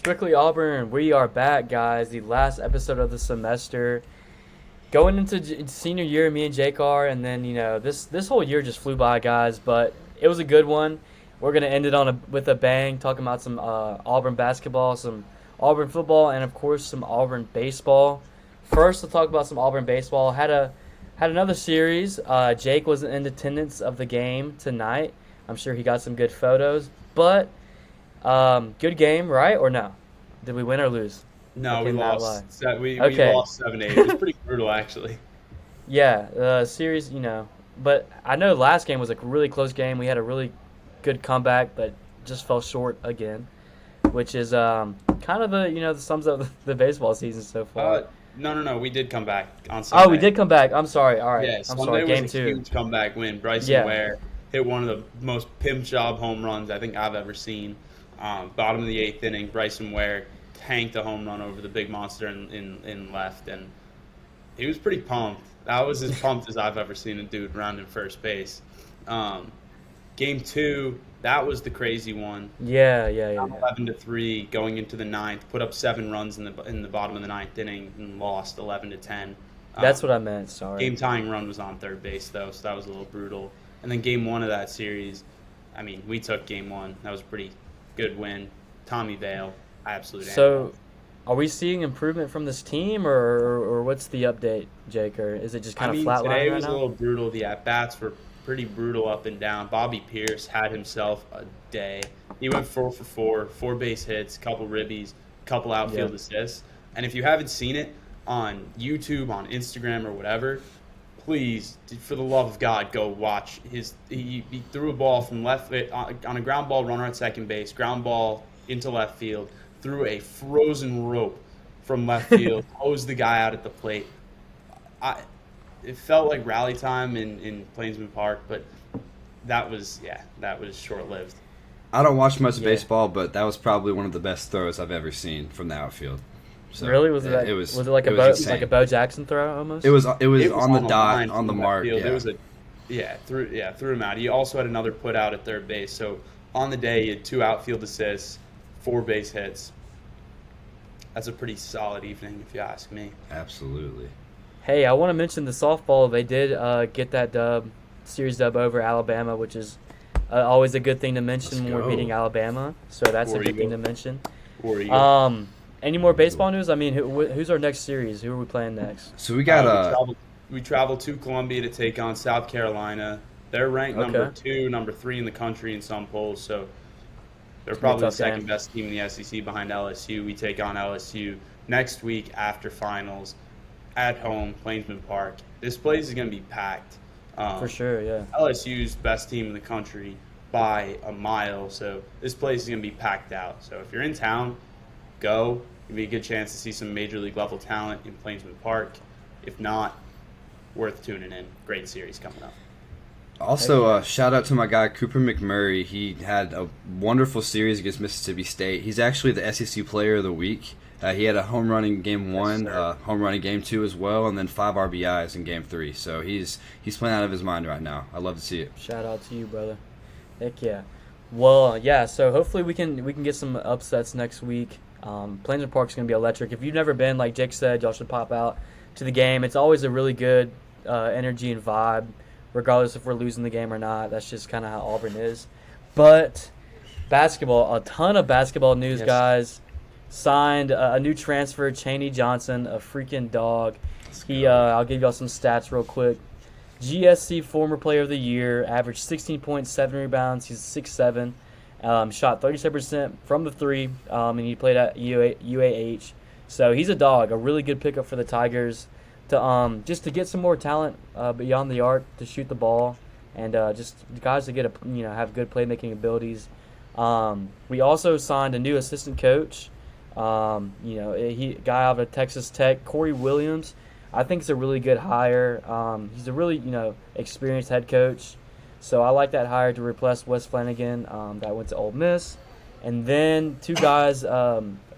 Strictly Auburn, we are back, guys. The last episode of the semester. Going into senior year, me and Jake are, and then this whole year just flew by, guys. But it was a good one. We're gonna end it with a bang, talking about some Auburn basketball, some Auburn football, and of course some Auburn baseball. First, we'll talk about some Auburn baseball. Had another series. Jake was in attendance of the game tonight. I'm sure he got some good photos, but. Good game, right? Or no? Did we win or lose? No, we lost. We Okay. lost 7-8. It was pretty brutal, actually. Yeah, the series, but I know last game was a really close game. We had a really good comeback, but just fell short again, which is kind of the sums up the baseball season so far. No. We did come back on Sunday. Oh, we did come back. I'm sorry. All right. Yeah, I'm Sunday sorry. Game was a two. huge comeback win. Bryson Yeah. Ware hit one of the most pimp job home runs I think I've ever seen. Bottom of the eighth inning, Bryson Ware tanked a home run over the big monster in left, and he was pretty pumped. That was as pumped as I've ever seen a dude rounding first base. Game two, that was the crazy one. Yeah. 11-3 going into the ninth, put up 7 runs in the bottom of the ninth inning and lost 11-10. That's what I meant. Sorry. Game tying run was on third base though, so that was a little brutal. And then game one of that series, we took game one. That was a pretty good win. Tommy Vale, absolute animal. So, are we seeing improvement from this team, or what's the update, Jake? Or is it just kind of flatlining today right was now? a little brutal. The at-bats were pretty brutal up and down. Bobby Pierce had himself a day. He went 4 for 4 base hits, couple ribbies, couple outfield assists. And if you haven't seen it on YouTube, on Instagram, or whatever, please, for the love of God, go watch his. He threw a ball from left on a ground ball, runner at second base, ground ball into left field, threw a frozen rope from left field, hosed the guy out at the plate. It felt like rally time in Plainsman Park, but that was short lived. I don't watch much baseball, but that was probably one of the best throws I've ever seen from the outfield. So, really? Was it like a Bo Jackson throw almost? It was on the dot, on the mark. Field. Yeah. Threw him out. He also had another put out at third base. So on the day, he had 2 outfield assists, 4 base hits. That's a pretty solid evening, if you ask me. Absolutely. Hey, I want to mention the softball. They did get that series dub over Alabama, which is always a good thing to mention when we're beating Alabama. So that's a good thing to mention. Any more baseball news? Who's our next series? Who are we playing next? So we got we traveled to Columbia to take on South Carolina. They're ranked number 2, number 3 in the country in some polls, so they're probably the second best team in the SEC behind LSU. We take on LSU next week after finals at home, Plainsman Park. This place is going to be packed. For sure, yeah. LSU's best team in the country by a mile, so this place is going to be packed out. So if you're in town, go. It'll be a good chance to see some major league level talent in Plainsman Park. If not, worth tuning in. Great series coming up. Also, shout out to my guy Cooper McMurray. He had a wonderful series against Mississippi State. He's actually the SEC Player of the Week. He had a home run in Game 1, home run in Game 2 as well, and then 5 RBIs in Game 3. So he's playing out of his mind right now. I love to see it. Shout out to you, brother. Heck yeah. Well, yeah. So hopefully we can get some upsets next week. Plainsman Park's going to be electric. If you've never been, like Jake said, y'all should pop out to the game. It's always a really good energy and vibe, regardless if we're losing the game or not. That's just kind of how Auburn is. But basketball, a ton of basketball news, guys. Signed a new transfer, Chaney Johnson, a freaking dog. I'll give y'all some stats real quick. GSC former player of the year, averaged 16.7 rebounds. He's 6'7". Shot 37% from the 3, and he played at UAH. So he's a dog, a really good pickup for the Tigers just to get some more talent beyond the arc to shoot the ball, and just guys to get have good playmaking abilities. We also signed a new assistant coach. Guy out of Texas Tech, Corey Williams. I think it's a really good hire. He's a really experienced head coach. So I like that hire to replace Wes Flanagan that went to Ole Miss. And then 2 guys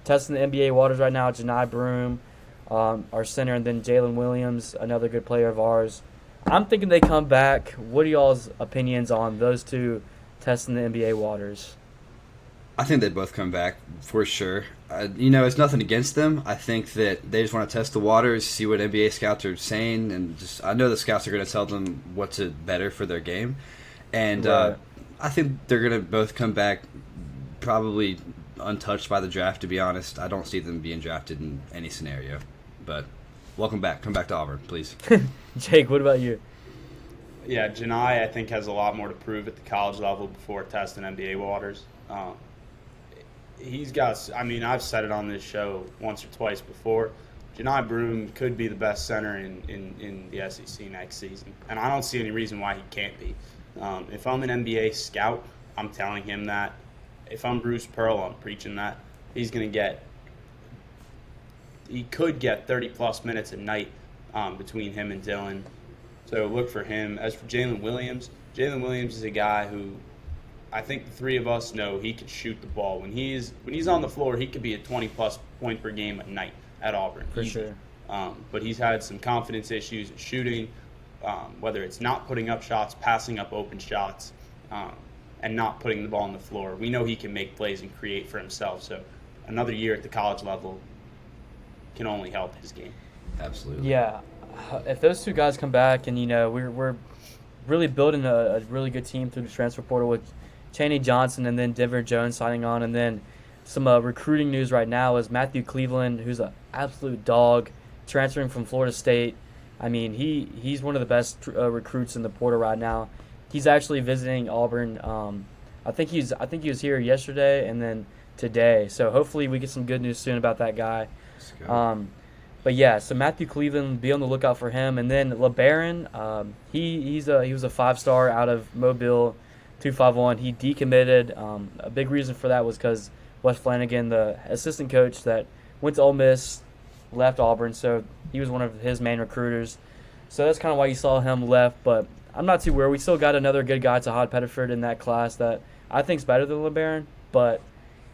testing the NBA waters right now, Janai Broom, our center, and then Jalen Williams, another good player of ours. I'm thinking they come back. What are y'all's opinions on those 2 testing the NBA waters? I think they both come back for sure. It's nothing against them. I think that they just want to test the waters, see what NBA scouts are saying, and I know the scouts are going to tell them what's better for their game. And Right. I think they're going to both come back probably untouched by the draft, to be honest. I don't see them being drafted in any scenario. But welcome back. Come back to Auburn, please. Jake, what about you? Yeah, Janai, I think, has a lot more to prove at the college level before testing NBA waters. He's got, I mean, I've said it on this show once or twice before. Janai Broome could be the best center in the SEC next season. And I don't see any reason why he can't be. If I'm an NBA scout, I'm telling him that. If I'm Bruce Pearl, I'm preaching that. He could get 30-plus minutes a night between him and Dylan. So look for him. As for Jalen Williams is a guy who I think the three of us know he can shoot the ball. When he's on the floor, he could be a 20-plus point per game a night at Auburn. For sure. But he's had some confidence issues in shooting, whether it's not putting up shots, passing up open shots, and not putting the ball on the floor. We know he can make plays and create for himself. So another year at the college level can only help his game. Absolutely. Yeah, if those two guys come back, and we're really building a really good team through the transfer portal with Chaney Johnson and then Denver Jones signing on, and then some recruiting news right now is Matthew Cleveland, who's an absolute dog, transferring from Florida State. I mean, he's one of the best recruits in the portal right now. He's actually visiting Auburn. I think he was here yesterday and then today. So hopefully we get some good news soon about that guy. Let's go. But yeah, so Matthew Cleveland, be on the lookout for him. And then LeBaron, he was a 5-star out of Mobile, 251. He decommitted. A big reason for that was because Wes Flanagan, the assistant coach that went to Ole Miss, left Auburn. So he was one of his main recruiters. So that's kind of why you saw him left. But I'm not too worried. We still got another good guy, Tahad Pettiford, in that class that I think is better than LeBaron. But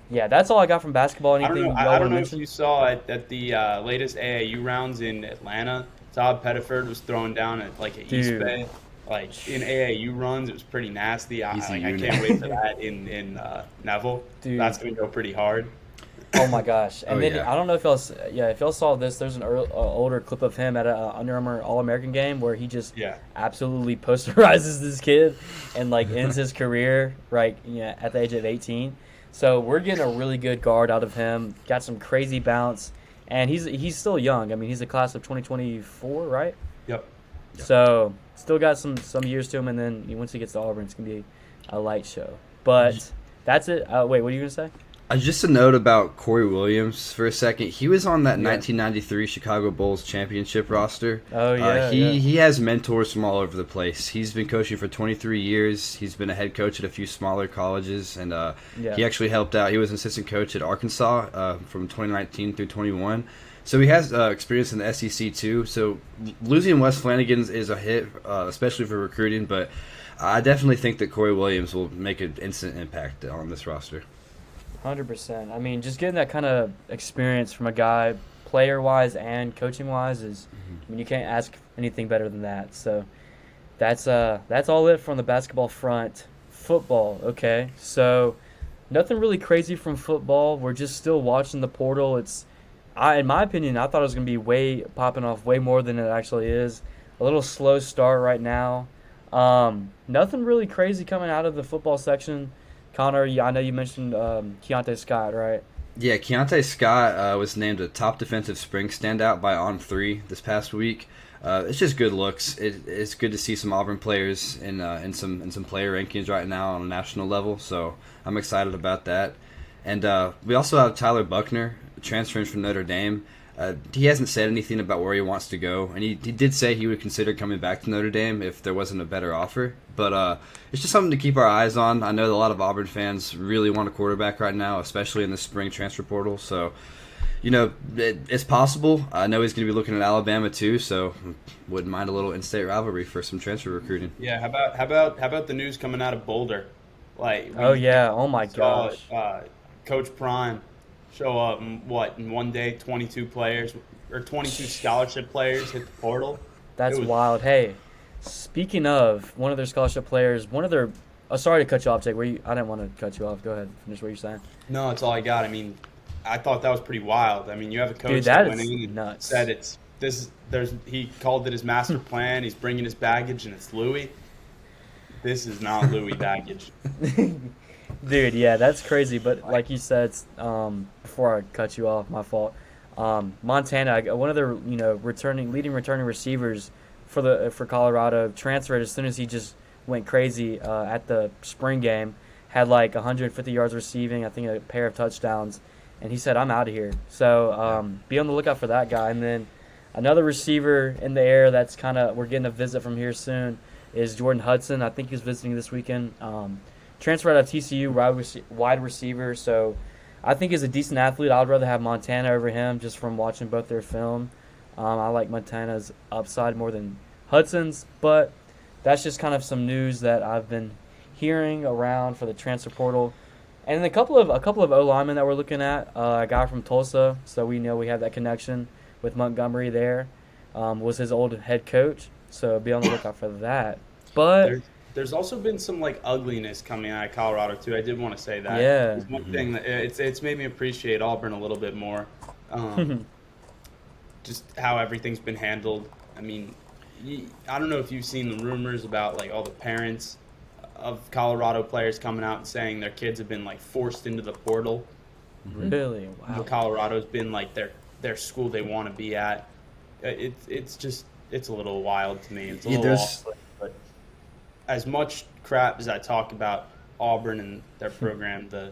yeah, that's all I got from basketball. Anything I don't know if you saw at the latest AAU rounds in Atlanta, Todd Pettiford was throwing down at like at East Bay. Like in AAU runs, it was pretty nasty. I can't wait for that in Neville. Dude. That's going to go pretty hard. Oh my gosh! And then yeah. I don't know if y'all saw this. There's an older clip of him at an Under Armour All-American game where he just absolutely posterizes this kid and like ends his career at the age of 18. So we're getting a really good guard out of him. Got some crazy bounce, and he's still young. I mean, he's a class of 2024, right? Yep. So still got some years to him, and then once he gets to Auburn, it's gonna be a light show. But that's it. Wait, what are you gonna say? Just a note about Corey Williams for a second. He was on that 1993 Chicago Bulls championship roster. Oh, yeah. He has mentors from all over the place. He's been coaching for 23 years. He's been a head coach at a few smaller colleges, and he actually helped out. He was an assistant coach at Arkansas from 2019 through 21. So he has experience in the SEC too. So losing Wes Flanagan is a hit, especially for recruiting, but I definitely think that Corey Williams will make an instant impact on this roster. 100%. I mean, just getting that kind of experience from a guy, player-wise and coaching-wise, is I mean, you can't ask anything better than that. So that's all it from the basketball front. Football, okay. So nothing really crazy from football. We're just still watching the portal. In my opinion, I thought it was going to be popping off way more than it actually is. A little slow start right now. Nothing really crazy coming out of the football section. Connor, I know you mentioned Keontae Scott, right? Yeah, Keontae Scott was named a top defensive spring standout by On3 this past week. It's just good looks. It's good to see some Auburn players in some player rankings right now on a national level. So I'm excited about that. And we also have Tyler Buckner transferring from Notre Dame. He hasn't said anything about where he wants to go, and he did say he would consider coming back to Notre Dame if there wasn't a better offer. But it's just something to keep our eyes on. I know that a lot of Auburn fans really want a quarterback right now, especially in the spring transfer portal. So, it's possible. I know he's going to be looking at Alabama too, so wouldn't mind a little in-state rivalry for some transfer recruiting. Yeah, how about the news coming out of Boulder? Oh my gosh. Coach Prime show up in one day 22 players or 22 scholarship players hit the portal. That's wild. Hey, speaking of one of their scholarship players, one of their Oh, sorry to cut you off, Jake. I didn't want to cut you off. Go ahead. Finish what you're saying. No, that's all I got. I mean, I thought that was pretty wild. I mean, you have a coach Dude, that that went is in and nuts. said he called it his master plan. He's bringing his baggage, and it's Louis. This is not Louis baggage. Dude, yeah, that's crazy. But like you said, before I cut you off, my fault. Montana, one of their leading returning receivers for Colorado, transferred as soon as he just went crazy at the spring game. Had like 150 yards receiving, I think a pair of touchdowns, and he said, "I'm out of here." So be on the lookout for that guy. And then another receiver in the air that's we're getting a visit from here soon is Jordan Hudson. I think he's visiting this weekend. Transferred out of TCU, wide receiver. So I think he's a decent athlete. I'd rather have Montana over him just from watching both their film. I like Montana's upside more than Hudson's, but that's just kind of some news that I've been hearing around for the transfer portal. And then a couple of O linemen that we're looking at. A guy from Tulsa, so we know we have that connection with Montgomery there. Was his old head coach, so be on the lookout for that. But there's also been some like ugliness coming out of Colorado too. I did want to say that. Yeah. It's one thing that it's made me appreciate Auburn a little bit more. Just how everything's been handled. I mean, I don't know if you've seen the rumors about like all the parents of Colorado players coming out and saying their kids have been like forced into the portal. Really? Wow. Colorado's been like their school they want to be at. It's a little wild to me. It's a little off, but as much crap as I talk about Auburn and their program, the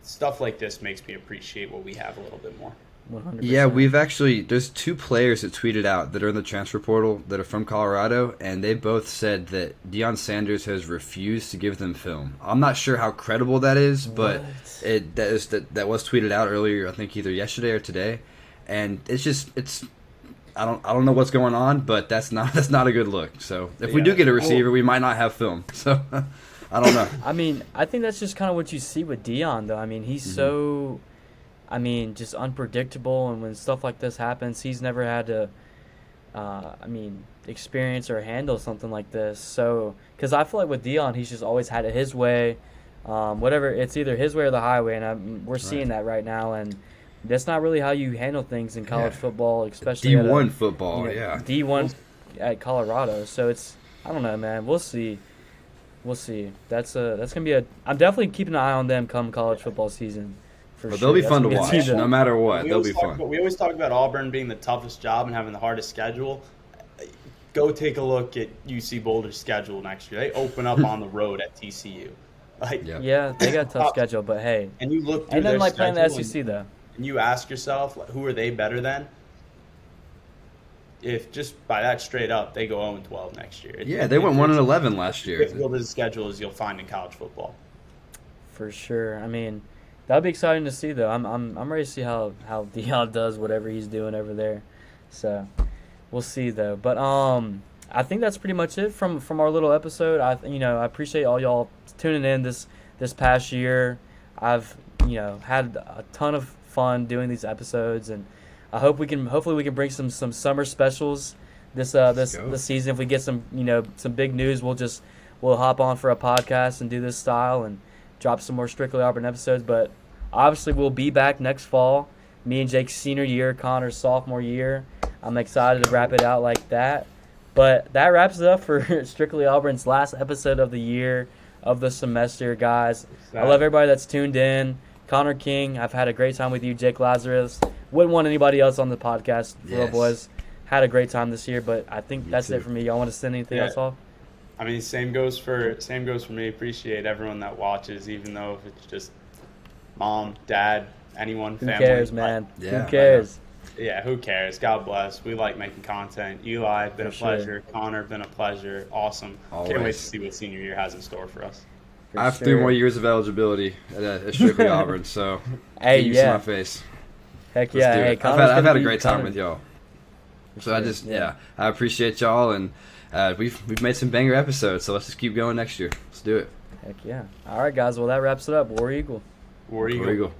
stuff like this makes me appreciate what we have a little bit more. 100%. Yeah, there's two players that tweeted out that are in the transfer portal that are from Colorado, and they both said that Deion Sanders has refused to give them film. I'm not sure how credible that is, but that was tweeted out earlier, I think either yesterday or today, and I don't know what's going on, but that's not a good look. So if we do get a receiver, we might not have film. So I don't know. I mean, I think that's just kind of what you see with Deion, though. I mean, he's so, just unpredictable, and when stuff like this happens, he's never had to, experience or handle something like this. So, because I feel like with Deion, he's just always had it his way. Whatever, it's either his way or the highway, and we're seeing that right now, and that's not really how you handle things in college football, especially D1 football, D1 at Colorado. So it's, I don't know, man. We'll see. That's gonna be I'm definitely keeping an eye on them come college football season. But they'll be fun to watch, no matter what. They'll be fun. We always talk about Auburn being the toughest job and having the hardest schedule. Go take a look at UC Boulder's schedule next year. They open up on the road at TCU. Yeah, they got a tough schedule, but hey. And you look through and then their playing the SEC though. And you ask yourself, who are they better than? If just by that straight up, they go 0-12 next year. They went 1-11 last year. Difficult as a schedule as you'll find in college football. For sure. I mean, that'll be exciting to see, though. I'm ready to see how Deion does whatever he's doing over there. So we'll see, though. But I think that's pretty much it from our little episode. I appreciate all y'all tuning in this past year. I've had a ton of fun doing these episodes, and I hope hopefully we can bring some summer specials this season. If we get some big news, we'll hop on for a podcast and do this style and drop some more Strictly Auburn episodes. But obviously we'll be back next fall. Me and Jake's senior year, Connor's sophomore year. I'm excited to wrap it out like that. But that wraps it up for Strictly Auburn's last episode of the year, of the semester, guys. I love everybody that's tuned in. Connor King, I've had a great time with you. Jake Lazarus. Wouldn't want anybody else on the podcast. Real boys. Had a great time this year, but I think that's it for me. Y'all want to send anything else off? I mean, same goes for me. Appreciate everyone that watches, even though if it's just mom, dad, anyone, family. Who cares, man? Yeah, who cares? Yeah, who cares? God bless. We like making content. Eli, been a pleasure. Connor, been a pleasure. Awesome. Always. Can't wait to see what senior year has in store for us. I have 3 more years of eligibility at Strictly Auburn, so hey, you see my face. Heck yeah. Hey, I've had a great time with y'all. So I appreciate y'all, and we've made some banger episodes, so let's just keep going next year. Let's do it. Heck yeah. All right, guys. Well, that wraps it up. War Eagle. War Eagle.